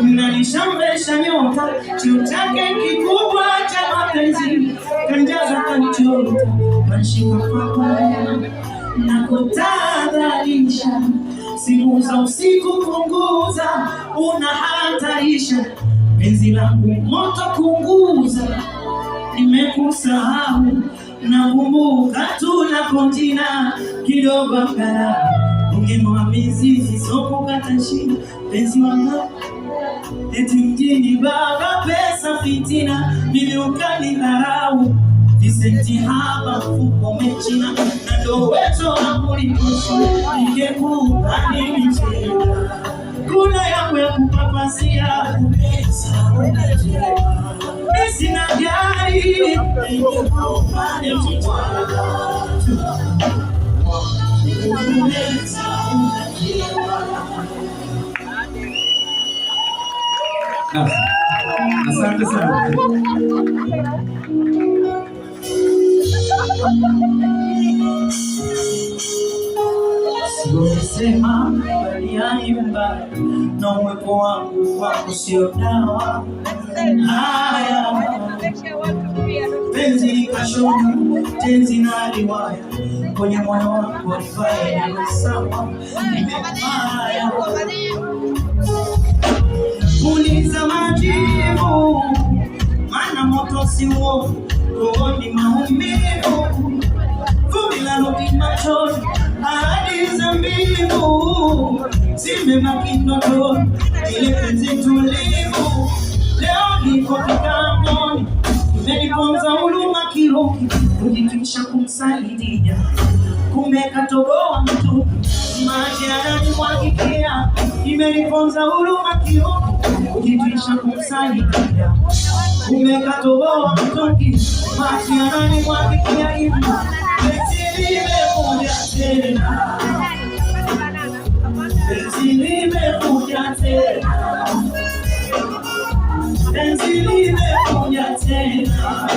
Nalishambesha nyota, cheo chake kikubwa cha mapenzi, kanjaza kanichota, kanshika papaya na kutadhalisha. Siku za usiku punguza, unahatarisha penzi langu moto kunguza. Nimekusahau na kumbuka tunakonjina kidogo kala ungema mizizi soko katashina penzi wangu eti mjini baba pesa fitina miliukani dharau visenti haba fuko mechina na ndo weto amulikoshi ningekupa nimichena kuna yangu ya kupapasia kumesa unajema sina gari ningekupa nimichena Asante sana. Sema baliani mbaya na uwepo wangu wako sio dawa. Haya penzi likashona tenzi na liwaya kwenye moyo wako alifaya ni sawa nimefaya uliza majibu mana moto si uovu rohoni maumivu vumbi la rudi machoni ahadi za mbivu zimebaki ndotoni ile penzi tulivu leo niko kikamboni imeniponza huruma kiroki kujitwisha kumsaidia kumekatoboa mtu maji yananimwagikia imeniponza huruma kiroki kujitwisha kumsaidia kumekatoboa mtu maji yananimwagikia hivi penzi limekuja tena penzi limekuja tena penzi limekuja tena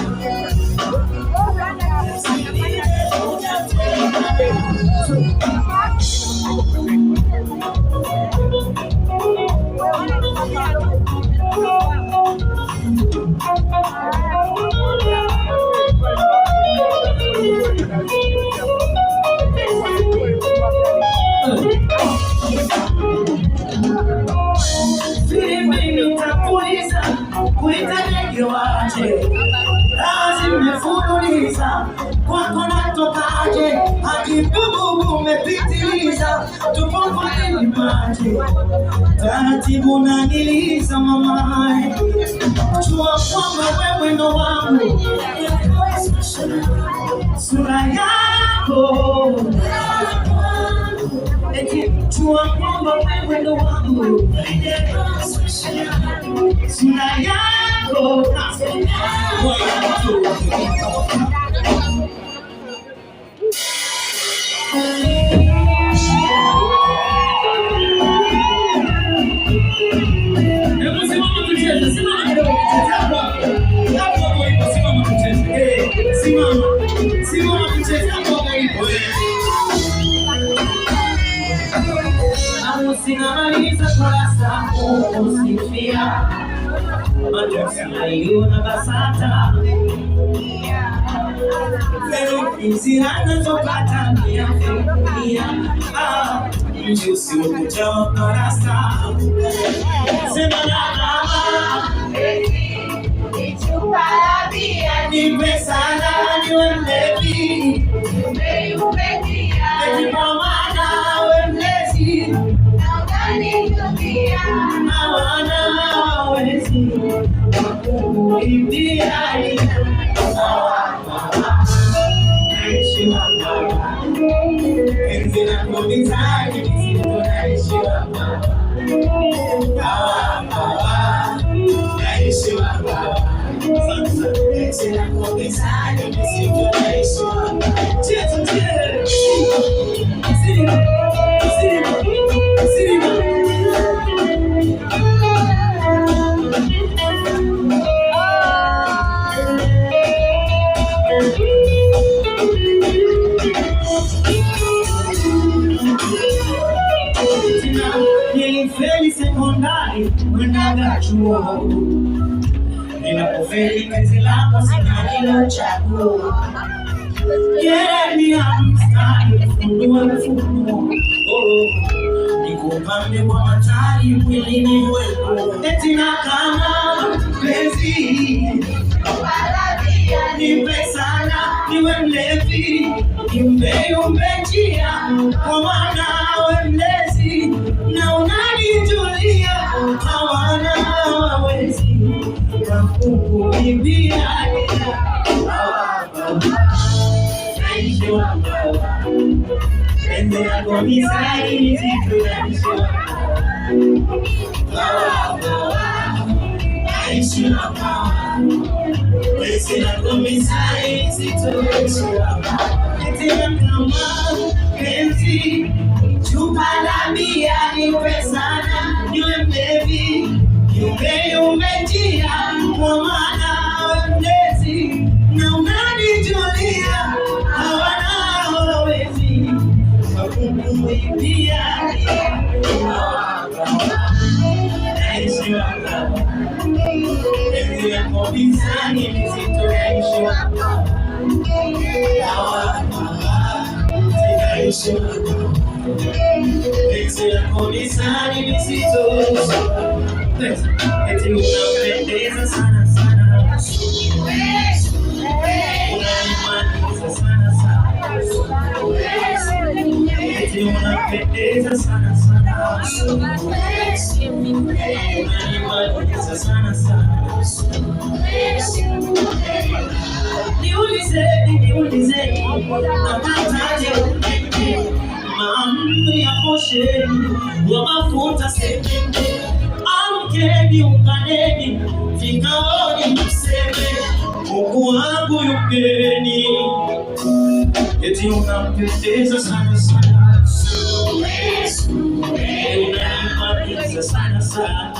Zimefunuliza kwako natokaje hadi bubu umepitiliza tupopo nini maji taratibu naniliza mamae chua kwamba wewe ndo wangu sura yako eti chua kwamba wewe ndo wangu sura yako Sinamaliza kurasa kusifia matusi naiona basata Feruki zinazopata niafikia mjusi ukuta wa karasa sema na nichupa la bia nipe sana niwe mlevi eti kwa maana we mlezi hawana hawezi kukuimbia naishi wapapa enzi na kumizaji nisipo naishi wapapa naishi wapapa enzi na kumizaji mizani nisitoishi. Nilifeli sekondari kwenda chuo, ninapofeli penzi lako sina hilo chaguo. Yeye mstari ufunuo, nikupambe kwa matari mwilini wepo. Eti na kama penzi nipe sana, niwe mlevi, niumbe njia, kwa maana we mlezi na unanijulia. Hawana hawawezi kukuibia. Penzi lako mizani nisitoishi. Penzi lako mizani nisitoishi. Penzi chupa la bia nipe sana, niwe mlevi, niumbe njia, kwa maana we mlezi na unanijulia. Hawana hawawezi kukuibia. Penzi lako mizani nisitoishi. Penzi lako mizani nisitoishi. Eti unapendeza sana sana, unanimaliza sana sana. Eti unapendeza sana sana, unanimaliza sana sana. Niulizeni napataje maamri ya posheni wa mafuta sekenge. Amkeni unganeni vikaoni mseme Mungu wangu yupeni. Eti unampendeza sana sana, unanimaliza sana sana.